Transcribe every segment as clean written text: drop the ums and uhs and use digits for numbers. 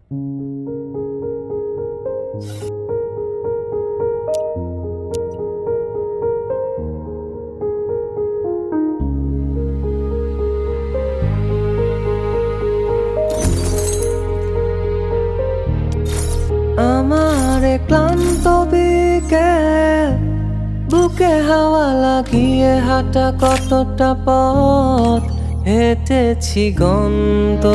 আমার ক্লান্ত বিকেল, বুকে হাওয়া লাগিয়ে হাঁটা কতটা পথ হেঁটেছি গন্তব্যহীন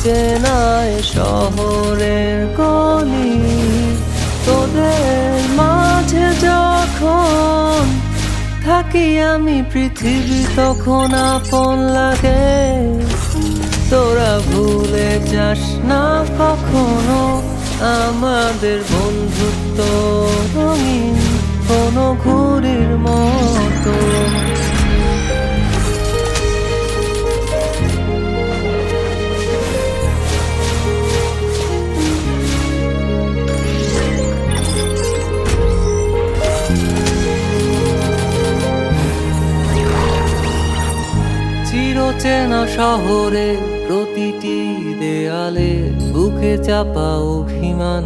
চেনায় শহরের গলি। তোদের মাঝে যখন থাকি আমি পৃথিবী তখন আপন লাগে। তোরা ভুলে যাস না কখনো আমাদের বন্ধুত্ব রঙিন কোনো ঘুড়ির মতো। চিরচেনা শহরে প্রতিটি দেয়ালে বুকে চাপা অভিমান,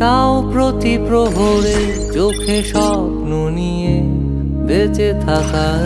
তাও প্রতি প্রহরে চোখে স্বপ্ন নিয়ে বেঁচে থাকার